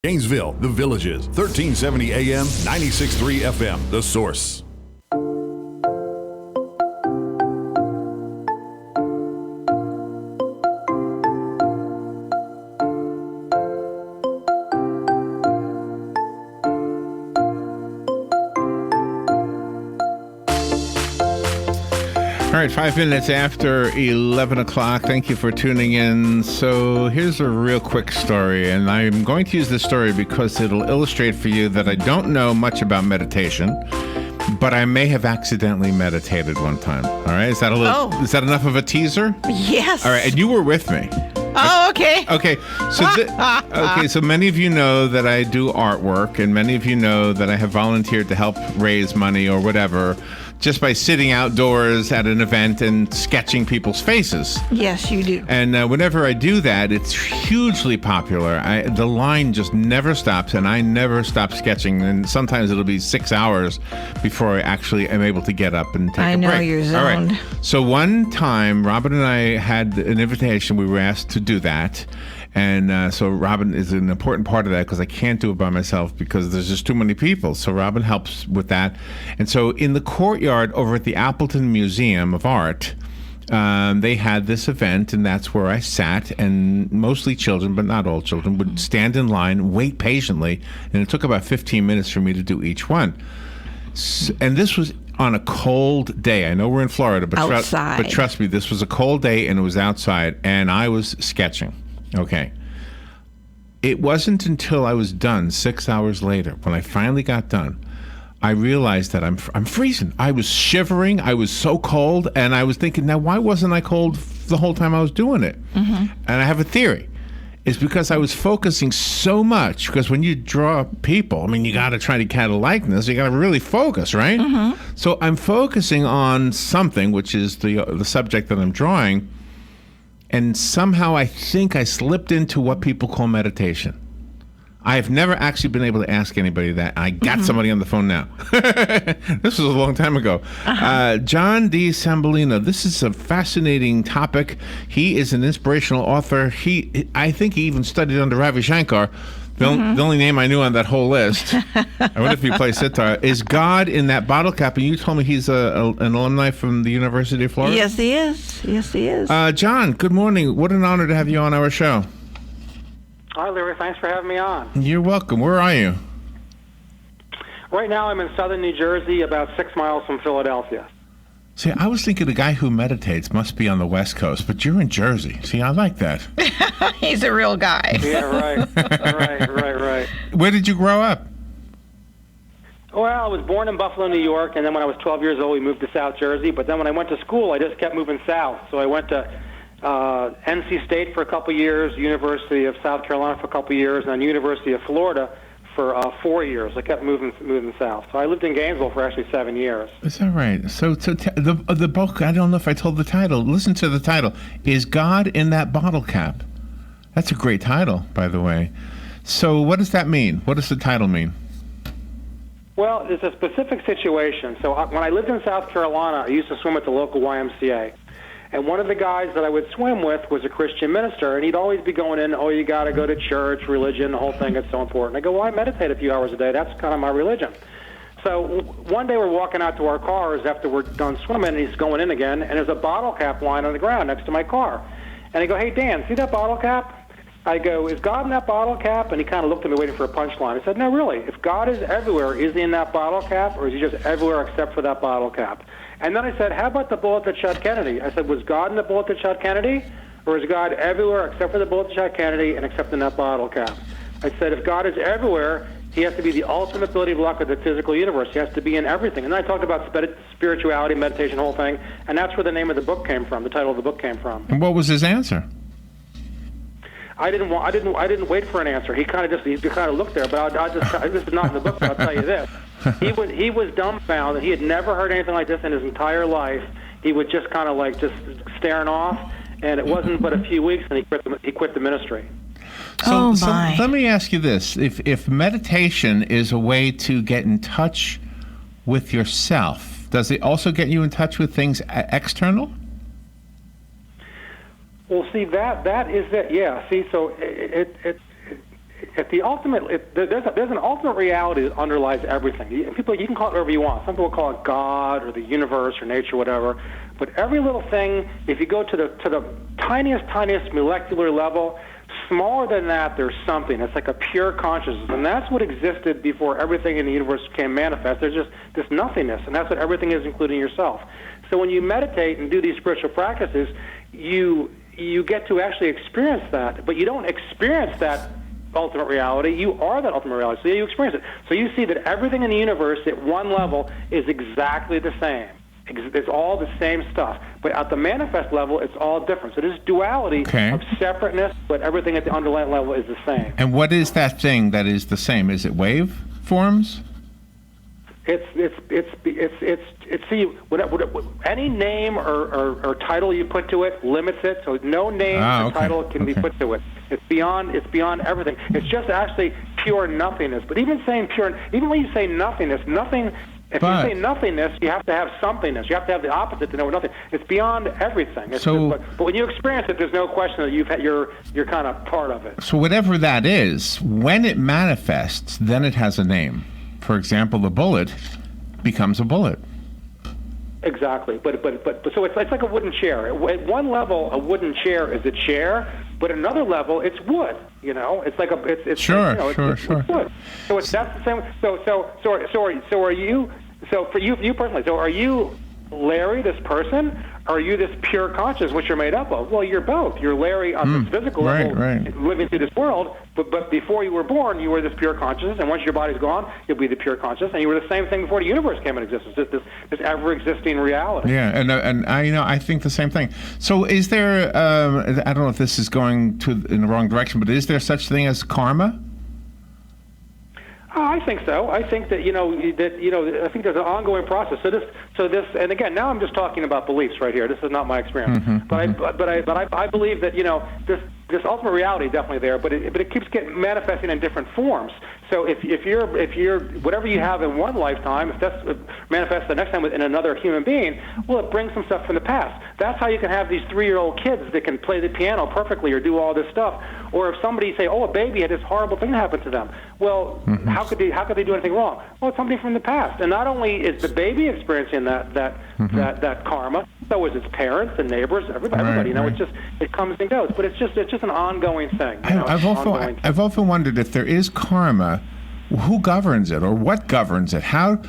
Gainesville, The Villages, 1370 AM, 96.3 FM, The Source. All right, 5 minutes after 11 o'clock. Thank you for tuning in. So here's a real quick story, and I'm going to use this story because it'll illustrate for you that I don't know much about meditation, but I may have accidentally meditated one time. All right, is that is that enough of a teaser? Yes. All right, and you were with me. Oh, okay. Okay, so many of you know that I do artwork, and many of you know that I have volunteered to help raise money or whatever just by sitting outdoors at an event and sketching people's faces. Yes, you do. And whenever I do that, it's hugely popular. The line just never stops, and I never stop sketching. And sometimes it'll be 6 hours before I actually am able to get up and take a break. I know you're zoned. All right. So one time, Robin and I had an invitation. We were asked to do that. And so Robin is an important part of that because I can't do it by myself because there's just too many people. So Robin helps with that. And so in the courtyard over at the Appleton Museum of Art, they had this event, and that's where I sat, and mostly children, but not all children, would stand in line, wait patiently, and it took about 15 minutes for me to do each one. And this was on a cold day. I know we're in Florida, but trust me, this was a cold day, and it was outside, and I was sketching. Okay. It wasn't until I was done 6 hours later, when I finally got done, I realized that I'm freezing. I was shivering. I was so cold, and I was thinking, now why wasn't I cold the whole time I was doing it? Mm-hmm. And I have a theory. It's because I was focusing so much. Because when you draw people, I mean, you got to try to get a likeness. You got to really focus, right? Mm-hmm. So I'm focusing on something, which is the subject that I'm drawing. And somehow I think I slipped into what people call meditation. I have never actually been able to ask anybody that. I got somebody on the phone now. This was a long time ago. John D. Sambalino. This is a fascinating topic. He is an inspirational author. I think he even studied under Ravi Shankar. The only name I knew on that whole list, I wonder if he plays sitar, is God in that bottle cap. And you told me he's an alumni from the University of Florida? Yes, he is. Yes, he is. John, good morning. What an honor to have you on our show. Hi, Larry. Thanks for having me on. You're welcome. Where are you? Right now I'm in southern New Jersey, about 6 miles from Philadelphia. See, I was thinking the guy who meditates must be on the West Coast, but you're in Jersey. See, I like that. He's a real guy. Yeah, right. right. Where did you grow up? Well, I was born in Buffalo, New York, and then when I was 12 years old, we moved to South Jersey. But then when I went to school, I just kept moving south. So I went to NC State for a couple years, University of South Carolina for a couple years, and then University of Florida for 4 years. I kept moving south. So I lived in Gainesville for actually 7 years. Is that right? So the book, I don't know if I told the title. Listen to the title. Is God in that bottle cap? That's a great title, by the way. So what does that mean? What does the title mean? Well, it's a specific situation. So when I lived in South Carolina, I used to swim at the local YMCA. And one of the guys that I would swim with was a Christian minister, and he'd always be going in, oh, you got to go to church, religion, the whole thing, it's so important. I go, well, I meditate a few hours a day. That's kind of my religion. So one day we're walking out to our cars after we're done swimming, and he's going in again, and there's a bottle cap lying on the ground next to my car. And I go, hey, Dan, see that bottle cap? I go, is God in that bottle cap? And he kind of looked at me waiting for a punchline. I said, no, really. If God is everywhere, is he in that bottle cap, or is he just everywhere except for that bottle cap? And then I said, how about the bullet that shot Kennedy? I said, was God in the bullet that shot Kennedy? Or is God everywhere except for the bullet that shot Kennedy and except in that bottle cap? I said, if God is everywhere, he has to be the ultimate building block of the physical universe. He has to be in everything. And then I talked about spirituality, meditation, the whole thing. And that's where the name of the book came from, the title of the book came from. And what was his answer? I didn't wait for an answer. He kind of looked there, but this is not in the book, but I'll tell you this. He was dumbfounded. He had never heard anything like this in his entire life. He was just kind of like just staring off, and it wasn't but a few weeks, and he quit the ministry. So let me ask you this: if meditation is a way to get in touch with yourself, does it also get you in touch with things external? Well, see, that is it. Yeah. See, so at the ultimate, there's an ultimate reality that underlies everything. You can call it whatever you want. Some people call it God or the universe or nature, whatever. But every little thing, if you go to the tiniest molecular level, smaller than that, there's something. It's like a pure consciousness, and that's what existed before everything in the universe became manifest. There's just this nothingness, and that's what everything is, including yourself. So when you meditate and do these spiritual practices, you get to actually experience that, but you don't experience that ultimate reality. You are that ultimate reality, so you experience it. So you see that everything in the universe at one level is exactly the same. It's all the same stuff. But at the manifest level, it's all different. So this duality of separateness, but everything at the underlying level is the same. And what is that thing that is the same? Is it wave forms? Any name or title you put to it limits it. So no name or title can be put to it. It's beyond everything. It's just actually pure nothingness. But even when you say nothingness, nothing. If you say nothingness, you have to have somethingness. You have to have the opposite to know nothing. It's beyond everything. But when you experience it, there's no question that you're kind of part of it. So whatever that is, when it manifests, then it has a name. For example, the bullet becomes a bullet. Exactly. But so it's like a wooden chair. At one level, a wooden chair is a chair, but at another level, it's wood. It's like it's sure. It's wood. So that's the same. So are you? So for you personally, so are you Larry, this person, or are you this pure conscious, which you're made up of? Well, you're both. You're Larry on this physical level, living through this world, but before you were born, you were this pure consciousness, and once your body's gone, you'll be the pure consciousness, and you were the same thing before the universe came into existence, this ever-existing reality. Yeah, and I think the same thing. So is there, I don't know if this is going in the wrong direction, but is there such thing as karma? Oh, I think so. I think that I think there's an ongoing process. So this, and again, now I'm just talking about beliefs right here. This is not my experience, but I believe that this ultimate reality is definitely there, but it keeps getting manifesting in different forms. So if you're whatever you have in one lifetime, if that's manifests the next time in another human being, well, it brings some stuff from the past. That's how you can have these 3-year-old kids that can play the piano perfectly or do all this stuff. Or if somebody say, oh, a baby had this horrible thing happen to them. Well, how could they do anything wrong? Well, it's something from the past. And not only is the baby experiencing that karma, so is its parents and neighbors, everybody. It comes and goes. But it's just an ongoing thing. I've often wondered if there is karma, who governs it or what governs it? How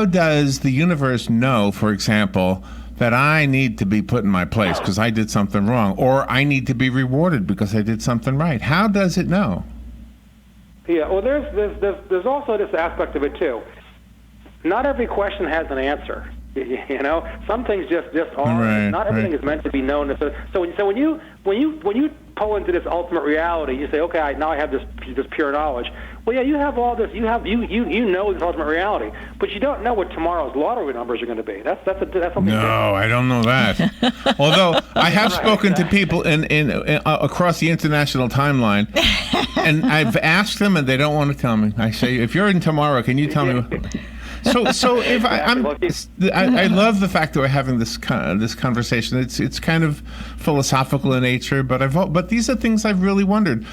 does the universe know, for example, that I need to be put in my place because I did something wrong, or I need to be rewarded because I did something right? How does it know? Yeah, well, there's also this aspect of it too. Not every question has an answer. Some things just are. Not everything is meant to be known. So when you pull into this ultimate reality, you say, okay, now I have this pure knowledge. Well, yeah, you have all this. You know this ultimate reality, but you don't know what tomorrow's lottery numbers are going to be. That's something. No, I don't know that. Although I have spoken to people in across the international timeline, and I've asked them, and they don't want to tell me. I say, if you're in tomorrow, can you tell me? So if I love the fact that we're having this conversation. It's kind of philosophical in nature, but these are things I've really wondered.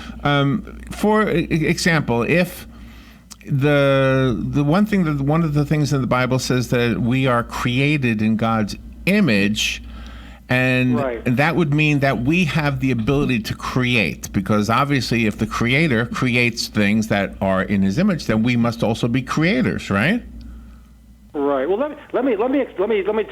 For example, if one of the things in the Bible says that we are created in God's image. And that would mean that we have the ability to create, because obviously if the Creator creates things that are in His image, then we must also be creators, right? Right. Well, let me tell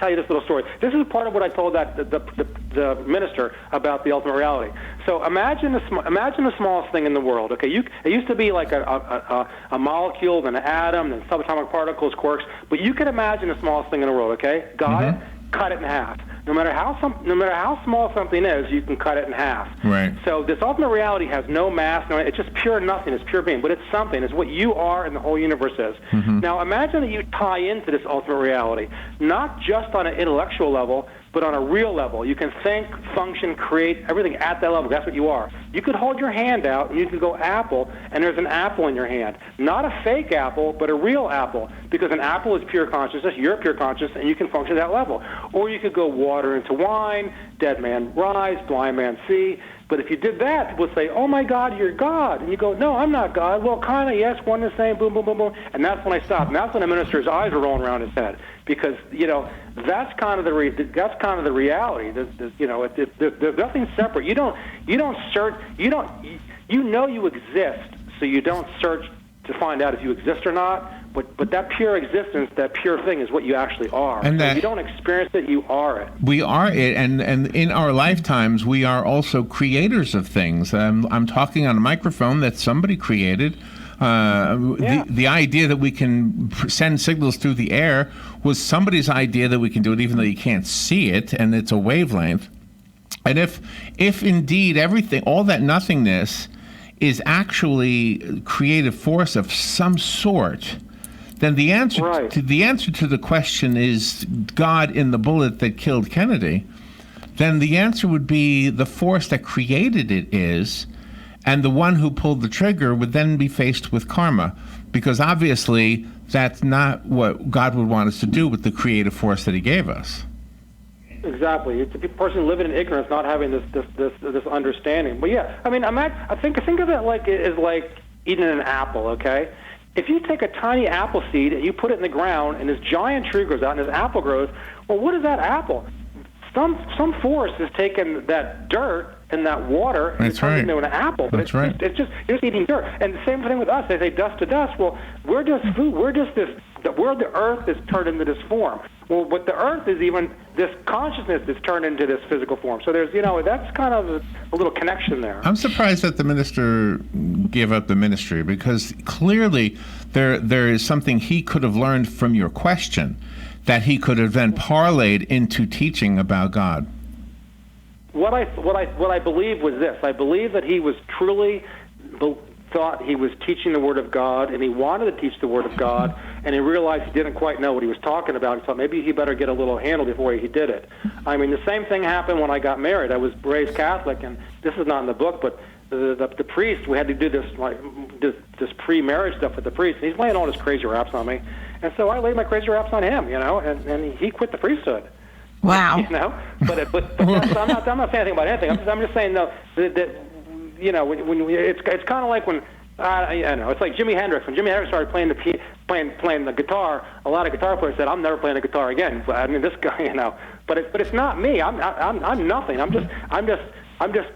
you this little story. This is part of what I told the minister about the ultimate reality. So imagine the smallest thing in the world. Okay, it used to be like a molecule, then an atom, then subatomic particles, quarks. But you can imagine the smallest thing in the world. Okay, got it? Cut it in half. No matter how small something is, you can cut it in half. Right. So this ultimate reality has no mass. It's just pure nothing. It's pure being. But it's something. It's what you are and the whole universe is. Now imagine that you tie into this ultimate reality, not just on an intellectual level, but on a real level. You can think, function, create, everything at that level. That's what you are. You could hold your hand out, and you could go apple, and there's an apple in your hand. Not a fake apple, but a real apple, because an apple is pure consciousness, you're pure conscious, and you can function at that level. Or you could go water into wine, dead man rise, blind man see. But if you did that, people would say, oh, my God, you're God. And you go, no, I'm not God. Well, kind of, yes, one and the same, boom, boom, boom, boom. And that's when I stopped. And that's when the minister's eyes were rolling around his head. Because, that's kind of the reality. There's nothing separate. You don't search. You know you exist, so you don't search to find out if you exist or not. But that pure existence, that pure thing, is what you actually are. And so you don't experience it, you are it. We are it, and in our lifetimes, we are also creators of things. I'm talking on a microphone that somebody created. The idea that we can send signals through the air was somebody's idea that we can do it, even though you can't see it, and it's a wavelength. And if indeed everything, all that nothingness, is actually creative force of some sort, then the answer to the question is God in the bullet that killed Kennedy. Then the answer would be the force that created it is, and the one who pulled the trigger would then be faced with karma, because obviously that's not what God would want us to do with the creative force that He gave us. Exactly. It's the person living in ignorance, not having this understanding. But yeah, I mean, I think of it like eating an apple. Okay, if you take a tiny apple seed and you put it in the ground, and this giant tree grows out, and this apple grows, well, what is that apple? Some force has taken that dirt and that water and turned it into an apple. But it's just you're just eating dirt. And the same thing with us. They say dust to dust. Well, we're just food. We're just this. We're the earth is turned into this form. Well, but the earth is even this consciousness is turned into this physical form. So there's, that's kind of a little connection there. I'm surprised that the minister gave up the ministry, because clearly there is something he could have learned from your question that he could have then parlayed into teaching about God. What I believe was this. I believe that he was truly thought he was teaching the Word of God, and he wanted to teach the Word of God, and he realized he didn't quite know what he was talking about. He thought maybe he better get a little handle before he did it. I mean, the same thing happened when I got married. I was raised Catholic, and this is not in the book, but the priest, we had to do this pre-marriage stuff with the priest, and he's laying all his crazy raps on me. And so I laid my crazy raps on him, and he quit the priesthood. Wow. But I'm not saying anything about anything. I'm just saying though that when it's kind of like when I know it's like Jimi Hendrix. When Jimi Hendrix started playing the guitar, a lot of guitar players said, "I'm never playing the guitar again." But I mean, this guy, but it's not me. I'm nothing. I'm just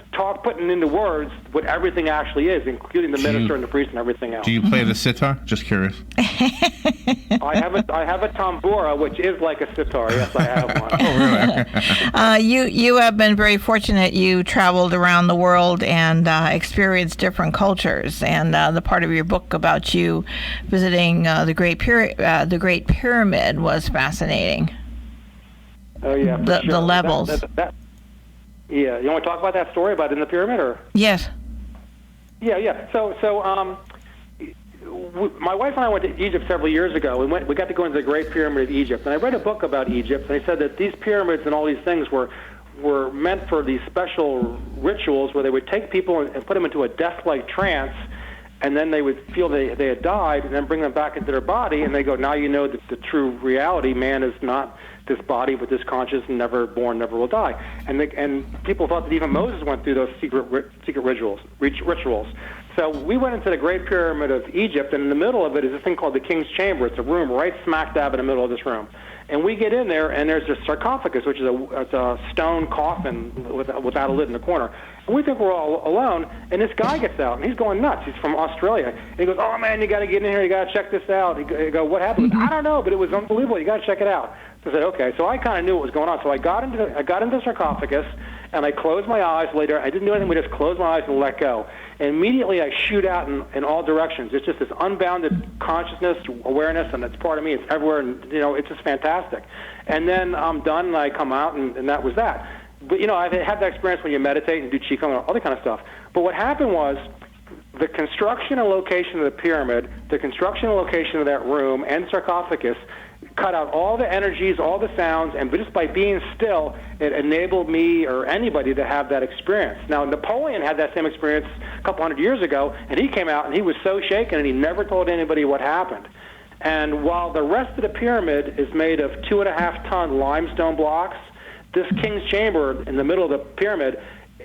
putting into words what everything actually is, including the minister and the priest and everything else. Do you play the sitar? Just curious. I have a tambura, which is like a sitar. Yes, I have one. Oh, really? You have been very fortunate. You traveled around the world and experienced different cultures. And the part of your book about you visiting the Great Pyramid was fascinating. Oh yeah, the levels. Yeah, you want to talk about that story about in the pyramid, or? Yes. Yeah. So, my wife and I went to Egypt several years ago. We got to go into the Great Pyramid of Egypt, and I read a book about Egypt, and they said that these pyramids and all these things were meant for these special rituals where they would take people and put them into a death-like trance, and then they would feel they had died, and then bring them back into their body, and they go, now you know the true reality. Man is not this body, but this conscious, never born, never will die. And people thought that even Moses went through those secret rituals. So we went into the Great Pyramid of Egypt, and in the middle of it is this thing called the King's Chamber. It's a room right smack dab in the middle of this room. And we get in there, and there's a sarcophagus, which is a stone coffin without a lid in the corner. And we think we're all alone, and this guy gets out, and he's going nuts. He's from Australia. And he goes, oh, man, you got to get in here. You got to check this out. He go, what happened? I don't know, but it was unbelievable. You got to check it out. So I said, okay. So I kind of knew what was going on. So I got into the sarcophagus, and I closed my eyes later. I didn't do anything. We just closed my eyes and let go. And immediately I shoot out in all directions. It's just this unbounded consciousness, awareness, and it's part of me. It's everywhere, and it's just fantastic. And then I'm done, and I come out, and that was that. But I've had that experience when you meditate and do qigong and all that kind of stuff. But what happened was the construction and location of the pyramid, the construction and location of that room and sarcophagus cut out all the energies, all the sounds, and just by being still, it enabled me or anybody to have that experience. Now, Napoleon had that same experience a couple hundred years ago, and he came out and he was so shaken, and he never told anybody what happened. And while the rest of the pyramid is made of 2.5-ton limestone blocks, this king's chamber in the middle of the pyramid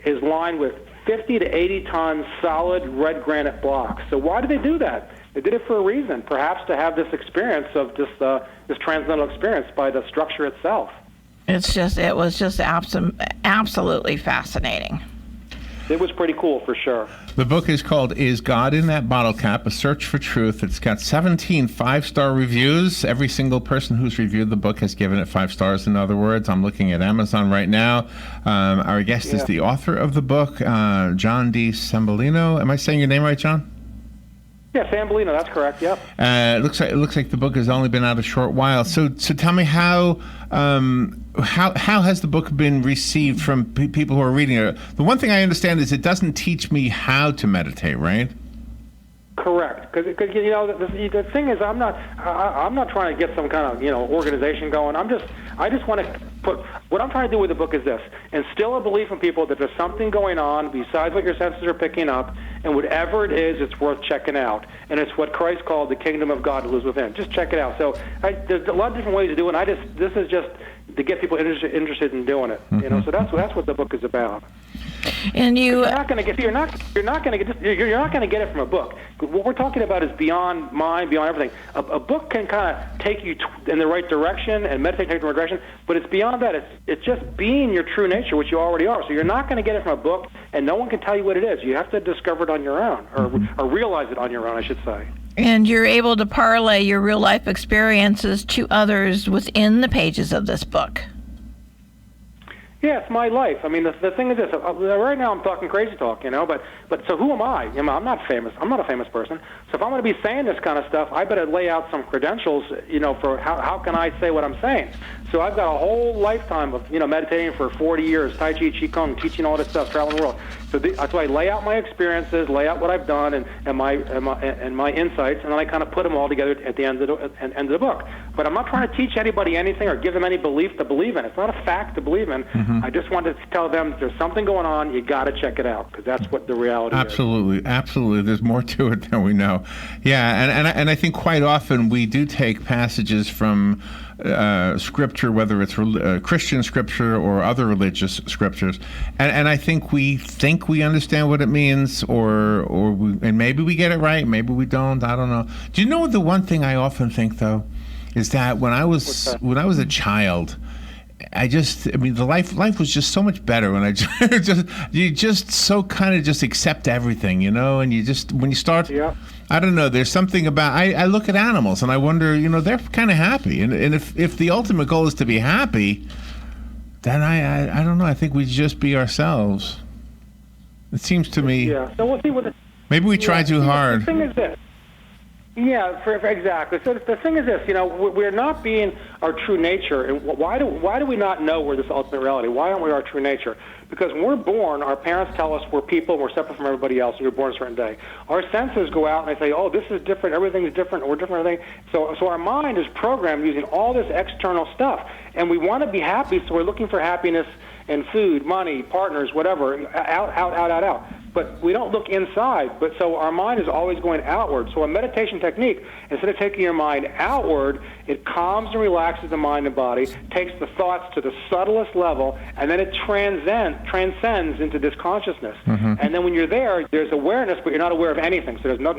is lined with 50 to 80-ton solid red granite blocks. So why did they do that? They did it for a reason, perhaps to have this experience of this transcendental experience by the structure itself. It was just absolutely fascinating. It was pretty cool, for sure. The book is called Is God in That Bottle Cap? A Search for Truth. It's got 17 5-star reviews. Every single person who's reviewed the book has given it 5 stars. In other words, I'm looking at Amazon right now. Our guest is the author of the book, John D. Sambalino. Am I saying your name right, John? Yeah, Sambalino, that's correct. Yep. It looks like the book has only been out a short while. So tell me how has the book been received from people who are reading it? The one thing I understand is it doesn't teach me how to meditate, right? Correct, because the thing is, I'm not trying to get some kind of organization going. I just want to put what I'm trying to do with the book is this: instill a belief in people that there's something going on besides what your senses are picking up, and whatever it is, it's worth checking out. And it's what Christ called the kingdom of God lives within. Just check it out. So there's a lot of different ways to do it. This is just to get people interested in doing it. So that's what the book is about. And you're not going to get it from a book. What we're talking about is beyond mind, beyond everything. A book can kind of take you in the right direction and meditate in the right direction, but it's beyond that. It's just being your true nature, which you already are. So you're not going to get it from a book, and no one can tell you what it is. You have to discover it on your own, or realize it on your own, I should say. And you're able to parlay your real life experiences to others within the pages of this book. Yeah, it's my life. I mean, the thing is this. Right now I'm talking crazy talk, but so who am I? I'm not famous. I'm not a famous person. So if I'm going to be saying this kind of stuff, I better lay out some credentials, for how can I say what I'm saying. So I've got a whole lifetime of, meditating for 40 years, Tai Chi, Qi Kong, teaching all this stuff, traveling the world. So I lay out my experiences, lay out what I've done, and my insights, and then I kind of put them all together at the end of the book. But I'm not trying to teach anybody anything or give them any belief to believe in. It's not a fact to believe in. I just wanted to tell them there's something going on. You got to check it out, because that's what the reality is. Absolutely. There's more to it than we know. Yeah, and I think quite often we do take passages from scripture, whether it's Christian scripture or other religious scriptures, and I think we understand what it means, and maybe we get it right, maybe we don't. I don't know. Do you know the one thing I often think though, is that when I was a child, the life was just so much better when you just so kind of just accept everything, and you just when you start. Yeah. I don't know. There's something about I look at animals and I wonder, they're kind of happy, and if the ultimate goal is to be happy, then I don't know. I think we just be ourselves. It seems to me. Yeah. So we'll see what. Maybe we try too hard. The thing is this. Yeah, exactly. So the thing is this, we're not being our true nature, and why do we not know we're this ultimate reality? Why aren't we our true nature? Because when we're born, our parents tell us we're people, we're separate from everybody else, and we're born a certain day. Our senses go out and they say, oh, this is different, everything's different, we're different, everything. So our mind is programmed using all this external stuff, and we want to be happy, so we're looking for happiness in food, money, partners, whatever, out. But we don't look inside. But so our mind is always going outward. So a meditation technique, instead of taking your mind outward, it calms and relaxes the mind and body, takes the thoughts to the subtlest level, and then it transcends into this consciousness. And then when you're there, there's awareness, but you're not aware of anything. So there's no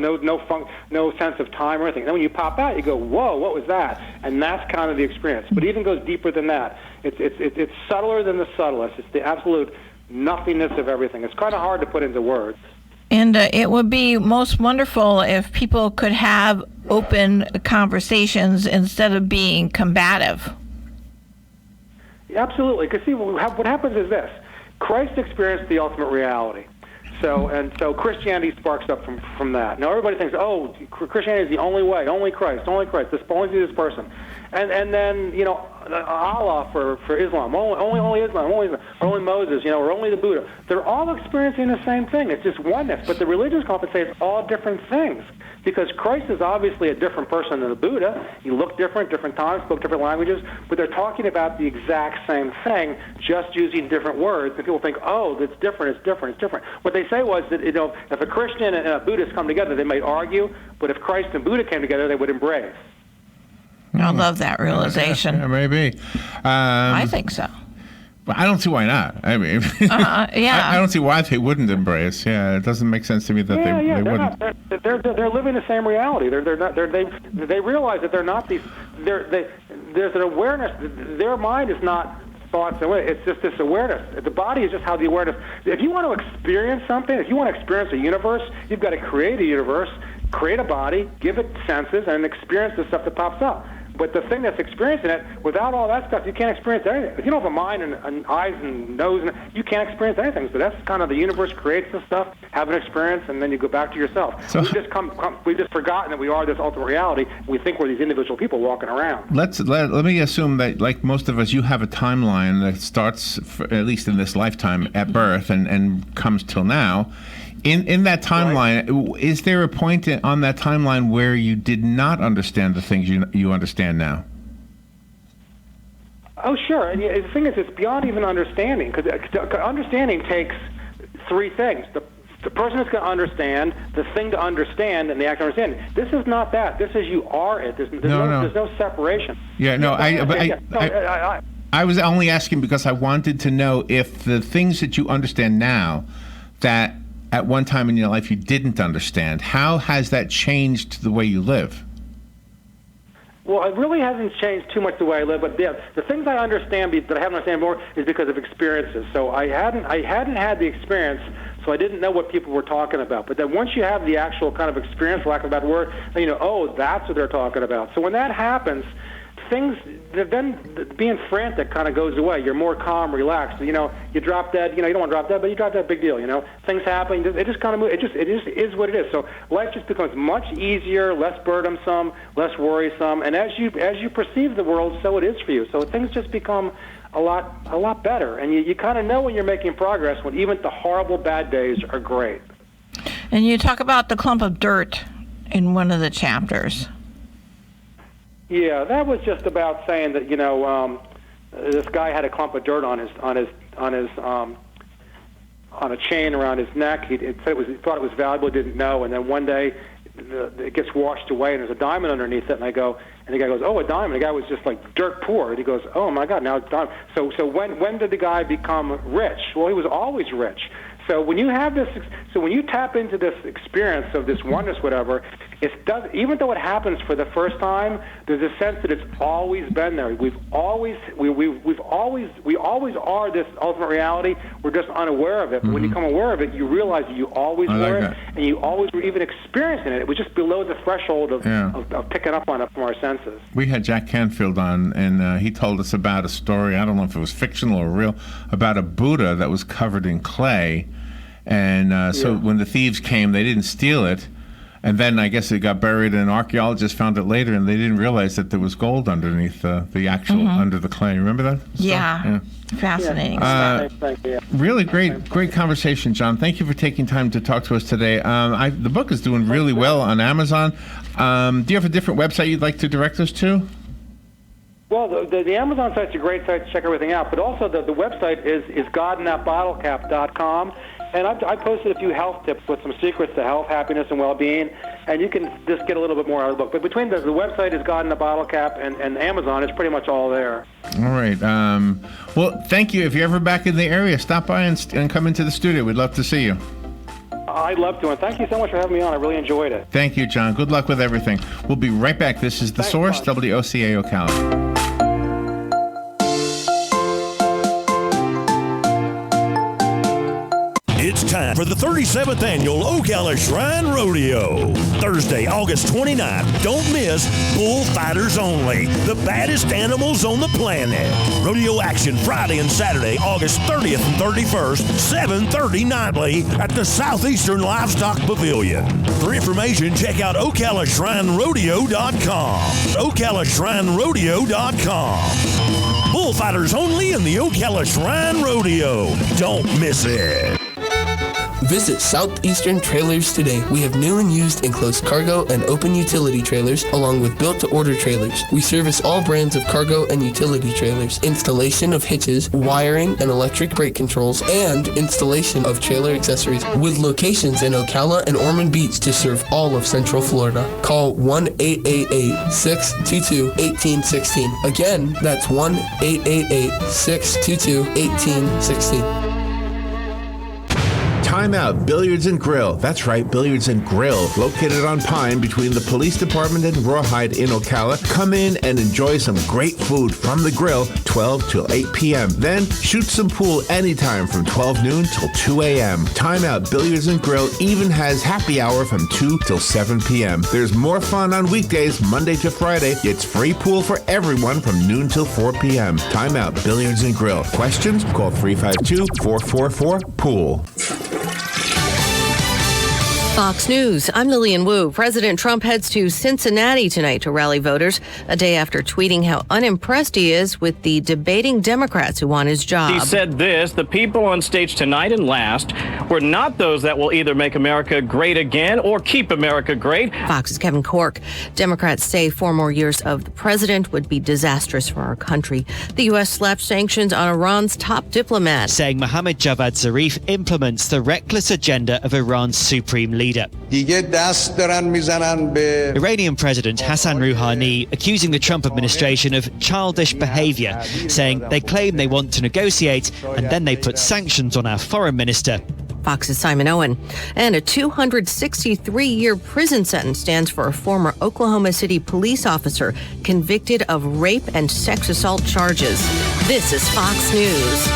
sense of time or anything. And then when you pop out, you go, whoa, what was that? And that's kind of the experience. But it even goes deeper than that. It's subtler than the subtlest. It's the absolute nothingness of everything. It's kind of hard to put into words. And it would be most wonderful if people could have open conversations instead of being combative. Absolutely. Because see, what happens is this. Christ experienced the ultimate reality. So Christianity sparks up from that. Now everybody thinks, oh, Christianity is the only way, only Christ, only see this person. And then, Allah for Islam, only Islam, only Moses, or only the Buddha. They're all experiencing the same thing. It's just oneness. But the religions come up and say it's all different things. Because Christ is obviously a different person than the Buddha. You look different times, spoke different languages, but they're talking about the exact same thing, just using different words. And people think, oh, it's different. What they say was that, if a Christian and a Buddhist come together, they might argue, but if Christ and Buddha came together, they would embrace. I love that realization. Yeah, maybe. I think so. But I don't see why not. I mean, yeah. I don't see why they wouldn't embrace. Yeah, it doesn't make sense to me that they wouldn't. They're living the same reality. They realize that they're not these. There's an awareness. Their mind is not thoughts and ways. It's just this awareness. The body is just how the awareness. If you want to experience something, if you want to experience a universe, you've got to create a universe, create a body, give it senses, and experience the stuff that pops up. But the thing that's experiencing it, without all that stuff, you can't experience anything. If you don't have a mind and eyes and nose, you can't experience anything. So that's kind of the universe creates the stuff, have an experience, and then you go back to yourself. So we've just forgotten that we are this ultimate reality. We think we're these individual people walking around. Let me assume that, like most of us, you have a timeline that starts, at least in this lifetime, at birth and comes till now. In that timeline, right. Is there a point on that timeline where you did not understand the things you understand now? Oh, sure. And the thing is, it's beyond even understanding, because understanding takes three things. The person is going to understand, the thing to understand, and the act of understanding. This is not that. This is you are it. There's no separation. Yeah, no, I was only asking because I wanted to know if the things that you understand now that at one time in your life you didn't understand, how has that changed the way you live? Well, it really hasn't changed too much the way I live, but the things I understand that I haven't understand more is because of experiences. So I hadn't had the experience, so I didn't know what people were talking about. But then once you have the actual kind of experience, for lack of a better word, then oh, that's what they're talking about. So when that happens, then being frantic kind of goes away. You're more calm, relaxed. You drop dead. You don't want to drop dead, but you drop dead, big deal. Things happen. It just kind of moves. It just is what it is. So life just becomes much easier, less burdensome, less worrisome. And as you perceive the world, so it is for you. So things just become a lot better. And you kind of know when you're making progress when even the horrible bad days are great. And you talk about the clump of dirt in one of the chapters. Yeah, that was just about saying that this guy had a clump of dirt on a chain around his neck. He thought it was valuable, didn't know, and then one day it gets washed away and there's a diamond underneath it. And the guy goes, "Oh, a diamond." The guy was just like dirt poor, and he goes, "Oh my God, now it's diamond." So when did the guy become rich? Well, he was always rich. So when you tap into this experience of this oneness, whatever, even though it happens for the first time, there's a sense that it's always been there. We always are this ultimate reality. We're just unaware of it. But when you become aware of it, you realize that you always were it, and you always were even experiencing it. It was just below the threshold of picking up on it from our senses. We had Jack Canfield on, and he told us about a story. I don't know if it was fictional or real, about a Buddha that was covered in clay. And so when the thieves came, they didn't steal it. And then I guess it got buried, and archaeologists found it later, and they didn't realize that there was gold underneath the actual under the clay. Remember that? Yeah. Fascinating stuff. Really great conversation, John. Thank you for taking time to talk to us today. The book is doing really well on Amazon. Do you have a different website you'd like to direct us to? Well, the Amazon site's a great site to check everything out, but also the website is godinthatbottlecap.com. And I posted a few health tips with some secrets to health, happiness, and well-being, and you can just get a little bit more out of the book. But between the website is God in a Bottle Cap and Amazon, it's pretty much all there. All right. Well, thank you. If you're ever back in the area, stop by and come into the studio. We'd love to see you. I'd love to, and thank you so much for having me on. I really enjoyed it. Thank you, John. Good luck with everything. We'll be right back. This is The Source, WOCA Ocala. It's time for the 37th Annual Ocala Shrine Rodeo. Thursday, August 29th. Don't miss Bullfighters Only, the baddest animals on the planet. Rodeo action Friday and Saturday, August 30th and 31st, 7:30 nightly at the Southeastern Livestock Pavilion. For information, check out OcalaShrineRodeo.com. OcalaShrineRodeo.com. Bullfighters only in the Ocala Shrine Rodeo. Don't miss it. Visit Southeastern Trailers today. We have new and used enclosed cargo and open utility trailers, along with built-to-order trailers. We service all brands of cargo and utility trailers, installation of hitches, wiring and electric brake controls, and installation of trailer accessories, with locations in Ocala and Ormond Beach to serve all of Central Florida. Call 1-888-622-1816. Again, that's 1-888-622-1816. Time Out Billiards and Grill. That's right, Billiards and Grill. Located on Pine between the police department and Rawhide in Ocala. Come in and enjoy some great food from the grill 12 till 8 p.m. Then shoot some pool anytime from 12 noon till 2 a.m. Time Out Billiards and Grill even has happy hour from 2 till 7 p.m. There's more fun on weekdays, Monday to Friday. It's free pool for everyone from noon till 4 p.m. Time Out Billiards and Grill. Questions? Call 352-444-POOL. Fox News, I'm Lillian Wu. President Trump heads to Cincinnati tonight to rally voters, a day after tweeting how unimpressed he is with the debating Democrats who want his job. He said this: the people on stage tonight and last were not those that will either make America great again or keep America great. Fox's Kevin Corke. Democrats say 4 more years of the president would be disastrous for our country. The U.S. slapped sanctions on Iran's top diplomat, saying Mohammad Javad Zarif implements the reckless agenda of Iran's supreme leader. Iranian President Hassan Rouhani accusing the Trump administration of childish behavior, saying they claim they want to negotiate and then they put sanctions on our foreign minister. Fox's Simon Owen. And a 263-year prison sentence stands for a former Oklahoma City police officer convicted of rape and sex assault charges. This is Fox News.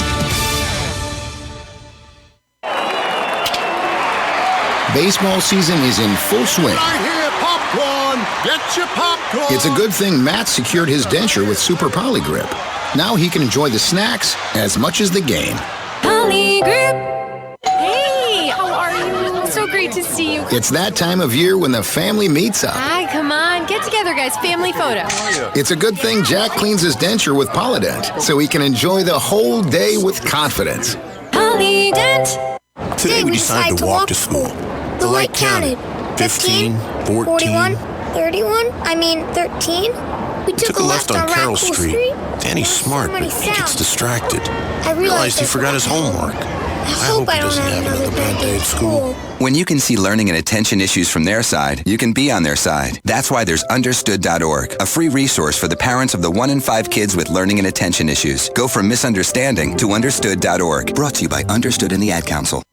Baseball season is in full swing. I hear popcorn. Get your popcorn. It's a good thing Matt secured his denture with Super Polygrip. Now he can enjoy the snacks as much as the game. Polygrip. Hey, how are you? So great to see you. It's that time of year when the family meets up. Hi, come on. Get together, guys. Family photo. It's a good thing Jack cleans his denture with Polydent so he can enjoy the whole day with confidence. Polydent. Today we decided to walk to school. The light counted. 15, 14, 41, 31, 13. We took a left on Carroll Street. Danny's smart, but he gets distracted. I realized he forgot his homework. I hope he doesn't have another bad day at school. When you can see learning and attention issues from their side, you can be on their side. That's why there's Understood.org, a free resource for the parents of the 1 in 5 kids with learning and attention issues. Go from misunderstanding to Understood.org. Brought to you by Understood and the Ad Council.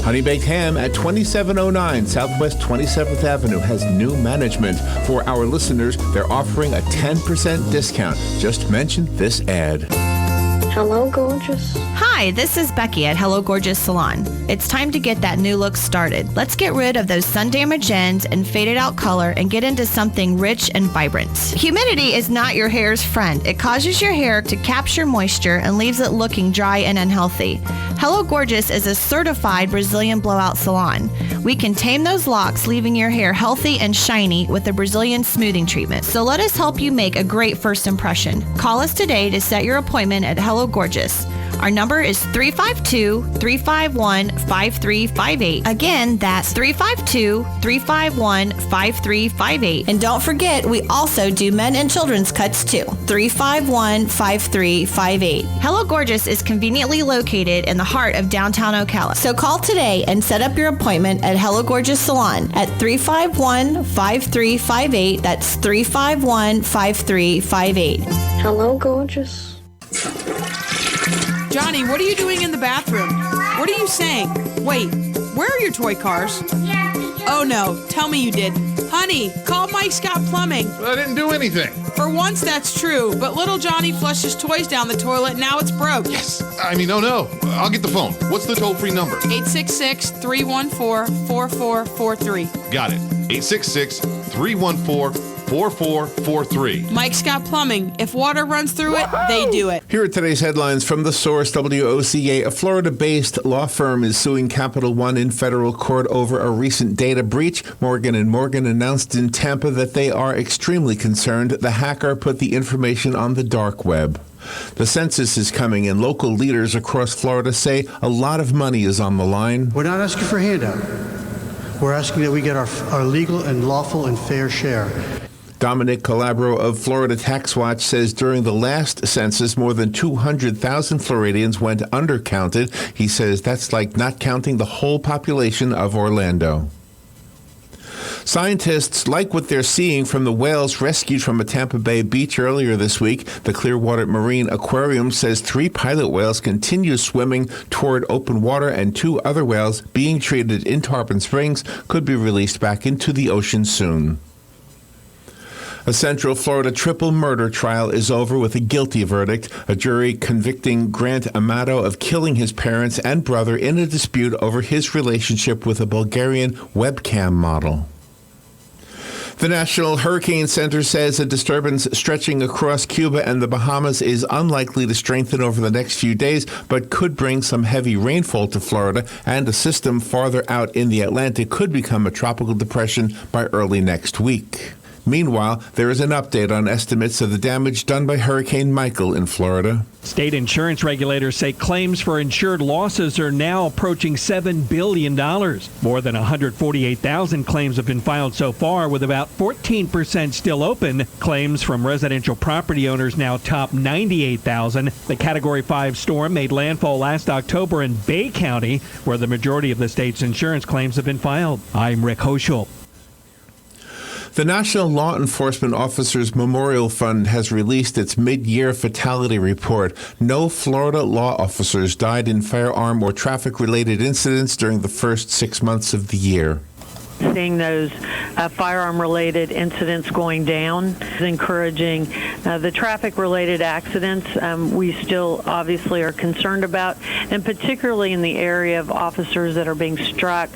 Honey Baked Ham at 2709 Southwest 27th Avenue has new management. For our listeners, they're offering a 10% discount. Just mention this ad. Hello, gorgeous. Hi, this is Becky at Hello Gorgeous Salon. It's time to get that new look started. Let's get rid of those sun-damaged ends and faded out color and get into something rich and vibrant. Humidity is not your hair's friend. It causes your hair to capture moisture and leaves it looking dry and unhealthy. Hello Gorgeous is a certified Brazilian blowout salon. We can tame those locks, leaving your hair healthy and shiny with a Brazilian smoothing treatment. So let us help you make a great first impression. Call us today to set your appointment at Hello Gorgeous. Our number is 352-351-5358. Again, that's 352-351-5358. And don't forget, we also do men and children's cuts too. 351-5358. Hello Gorgeous is conveniently located in the heart of downtown Ocala. So call today and set up your appointment at Hello Gorgeous Salon at 351-5358. That's 351-5358. Hello, gorgeous. Johnny, what are you doing in the bathroom? What are you saying? Wait, where are your toy cars? Oh no, tell me you did. Honey, call Mike Scott Plumbing. I didn't do anything. For once that's true, but little Johnny flushed his toys down the toilet, now it's broke. Yes, no. I'll get the phone. What's the toll-free number? 866-314-4443. Got it. 866 314-4443. Mike Scott Plumbing. If water runs through it, they do it. Here are today's headlines from The Source, WOCA. A Florida-based law firm is suing Capital One in federal court over a recent data breach. Morgan & Morgan announced in Tampa that they are extremely concerned the hacker put the information on the dark web. The census is coming, and local leaders across Florida say a lot of money is on the line. We're not asking for a handout. We're asking that we get our legal and lawful and fair share. Dominic Calabro of Florida Tax Watch says during the last census, more than 200,000 Floridians went undercounted. He says that's like not counting the whole population of Orlando. Scientists like what they're seeing from the whales rescued from a Tampa Bay beach earlier this week. The Clearwater Marine Aquarium says 3 pilot whales continue swimming toward open water, and 2 other whales being treated in Tarpon Springs could be released back into the ocean soon. A Central Florida triple murder trial is over with a guilty verdict. A jury convicting Grant Amato of killing his parents and brother in a dispute over his relationship with a Bulgarian webcam model. The National Hurricane Center says a disturbance stretching across Cuba and the Bahamas is unlikely to strengthen over the next few days, but could bring some heavy rainfall to Florida, and a system farther out in the Atlantic could become a tropical depression by early next week. Meanwhile, there is an update on estimates of the damage done by Hurricane Michael in Florida. State insurance regulators say claims for insured losses are now approaching $7 billion. More than 148,000 claims have been filed so far, with about 14% still open. Claims from residential property owners now top 98,000. The Category 5 storm made landfall last October in Bay County, where the majority of the state's insurance claims have been filed. I'm Rick Hoschel. The National Law Enforcement Officers Memorial Fund has released its mid-year fatality report. No Florida law officers died in firearm or traffic-related incidents during the first 6 months of the year. Seeing those firearm-related incidents going down is encouraging. The traffic-related accidents we still obviously are concerned about, and particularly in the area of officers that are being struck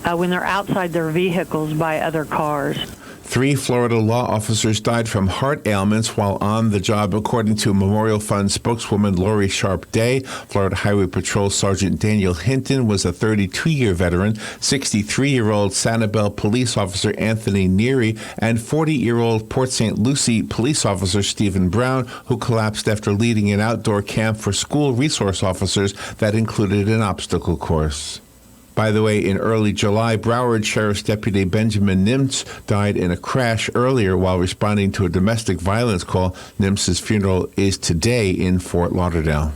when they're outside their vehicles by other cars. 3 Florida law officers died from heart ailments while on the job, according to Memorial Fund spokeswoman Lori Sharp-Day. Florida Highway Patrol Sergeant Daniel Hinton was a 32-year veteran, 63-year-old Sanibel police officer Anthony Neary, and 40-year-old Port St. Lucie police officer Stephen Brown, who collapsed after leading an outdoor camp for school resource officers that included an obstacle course. By the way, in early July, Broward Sheriff's Deputy Benjamin Nimtz died in a crash earlier while responding to a domestic violence call. Nimtz's funeral is today in Fort Lauderdale.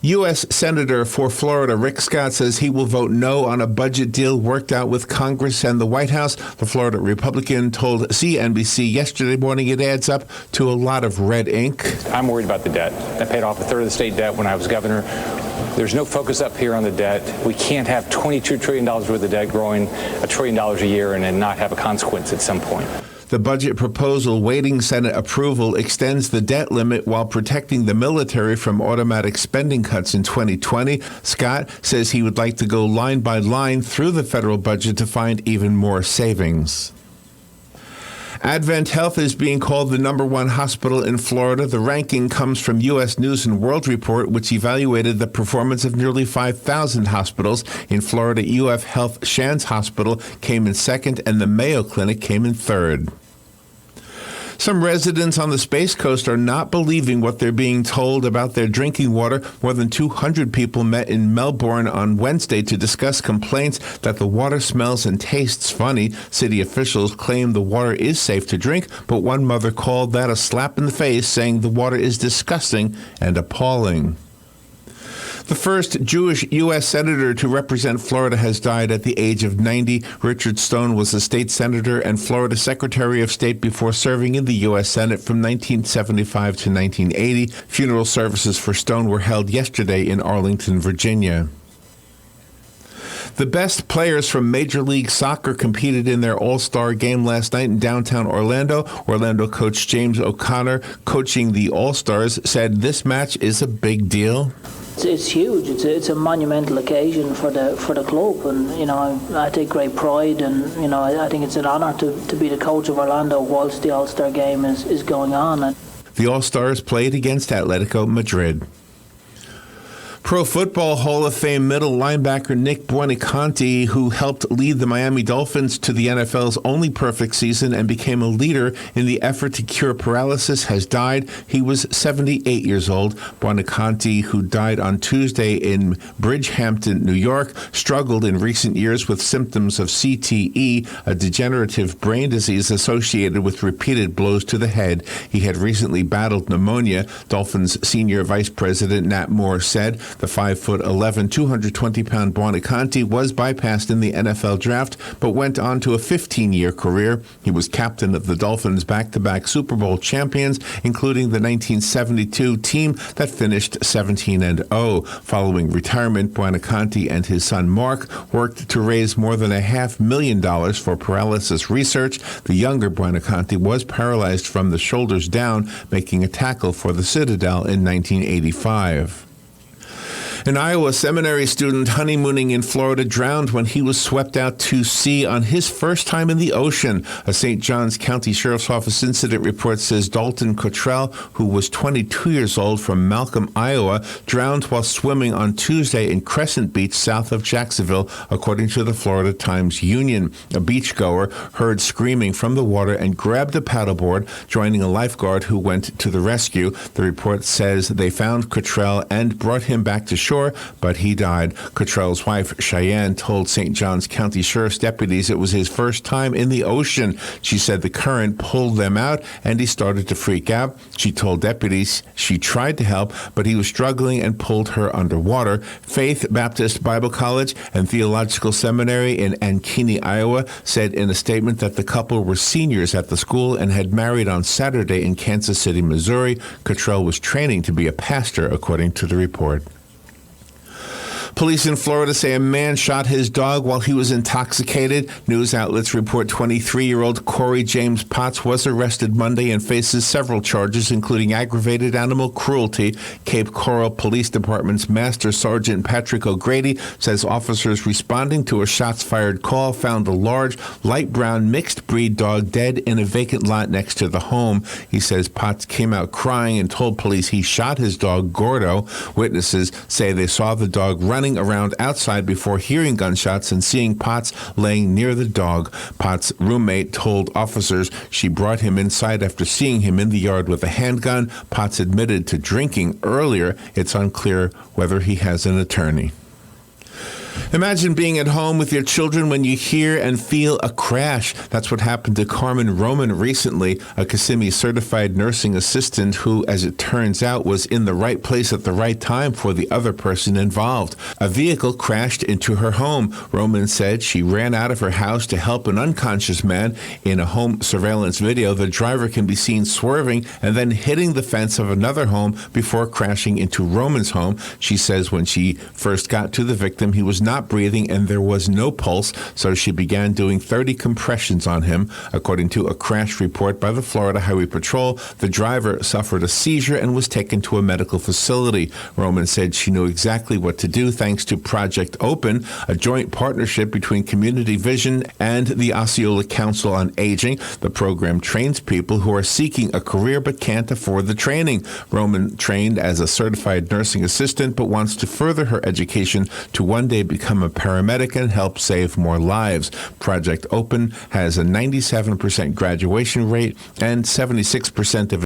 U.S. Senator for Florida Rick Scott says he will vote no on a budget deal worked out with Congress and the White House. The Florida Republican told CNBC yesterday morning it adds up to a lot of red ink. I'm worried about the debt. I paid off a third of the state debt when I was governor. There's no focus up here on the debt. We can't have $22 trillion worth of debt growing $1 trillion a year and then not have a consequence at some point. The budget proposal waiting Senate approval extends the debt limit while protecting the military from automatic spending cuts in 2020. Scott says he would like to go line by line through the federal budget to find even more savings. Advent Health is being called the #1 hospital in Florida. The ranking comes from U.S. News & World Report, which evaluated the performance of nearly 5,000 hospitals. In Florida, UF Health Shands Hospital came in second, and the Mayo Clinic came in third. Some residents on the Space Coast are not believing what they're being told about their drinking water. More than 200 people met in Melbourne on Wednesday to discuss complaints that the water smells and tastes funny. City officials claim the water is safe to drink, but one mother called that a slap in the face, saying the water is disgusting and appalling. The first Jewish U.S. senator to represent Florida has died at the age of 90. Richard Stone was a state senator and Florida Secretary of State before serving in the U.S. Senate from 1975 to 1980. Funeral services for Stone were held yesterday in Arlington, Virginia. The best players from Major League Soccer competed in their All-Star game last night in downtown Orlando. Orlando coach James O'Connor, coaching the All-Stars, said this match is a big deal. it's huge. It's a monumental occasion for the club, and I take great pride, and I think it's an honour to be the coach of Orlando whilst the All-Star game is going on. The All-Stars played against Atletico Madrid. Pro Football Hall of Fame middle linebacker Nick Buoniconti, who helped lead the Miami Dolphins to the NFL's only perfect season and became a leader in the effort to cure paralysis, has died. He was 78 years old. Buoniconti, who died on Tuesday in Bridgehampton, New York, struggled in recent years with symptoms of CTE, a degenerative brain disease associated with repeated blows to the head. He had recently battled pneumonia. Dolphins senior vice president Nat Moore said the 5'11", 220-pound Buoniconti was bypassed in the NFL draft, but went on to a 15-year career. He was captain of the Dolphins' back-to-back Super Bowl champions, including the 1972 team that finished 17-0. Following retirement, Buoniconti and his son Mark worked to raise more than $500,000 for paralysis research. The younger Buoniconti was paralyzed from the shoulders down, making a tackle for the Citadel in 1985. An Iowa seminary student honeymooning in Florida drowned when he was swept out to sea on his first time in the ocean. A St. Johns County Sheriff's Office incident report says Dalton Cottrell, who was 22 years old from Malcolm, Iowa, drowned while swimming on Tuesday in Crescent Beach south of Jacksonville, according to the Florida Times-Union. A beachgoer heard screaming from the water and grabbed a paddleboard, joining a lifeguard who went to the rescue. The report says they found Cottrell and brought him back to shore, but he died. Cottrell's wife, Cheyenne, told St. Johns County Sheriff's deputies it was his first time in the ocean. She said the current pulled them out and he started to freak out. She told deputies she tried to help, but he was struggling and pulled her underwater. Faith Baptist Bible College and Theological Seminary in Ankeny, Iowa, said in a statement that the couple were seniors at the school and had married on Saturday in Kansas City, Missouri. Cottrell was training to be a pastor, according to the report. Police in Florida say a man shot his dog while he was intoxicated. News outlets report 23-year-old Corey James Potts was arrested Monday and faces several charges, including aggravated animal cruelty. Cape Coral Police Department's Master Sergeant Patrick O'Grady says officers responding to a shots-fired call found a large, light brown mixed-breed dog dead in a vacant lot next to the home. He says Potts came out crying and told police he shot his dog, Gordo. Witnesses say they saw the dog running around outside before hearing gunshots and seeing Potts laying near the dog. Potts' roommate told officers she brought him inside after seeing him in the yard with a handgun. Potts admitted to drinking earlier. It's unclear whether he has an attorney. Imagine being at home with your children when you hear and feel a crash. That's what happened to Carmen Roman recently, a Kissimmee certified nursing assistant who, as it turns out, was in the right place at the right time for the other person involved. A vehicle crashed into her home. Roman said she ran out of her house to help an unconscious man. In a home surveillance video, the driver can be seen swerving and then hitting the fence of another home before crashing into Roman's home. She says when she first got to the victim, he was not breathing and there was no pulse, so she began doing 30 compressions on him. According to a crash report by the Florida Highway Patrol, the driver suffered a seizure and was taken to a medical facility. Roman said she knew exactly what to do thanks to Project Open, a joint partnership between Community Vision and the Osceola Council on Aging. The program trains people who are seeking a career but can't afford the training. Roman trained as a certified nursing assistant but wants to further her education to one day become a paramedic and help save more lives. Project Open has a 97% graduation rate and 76% of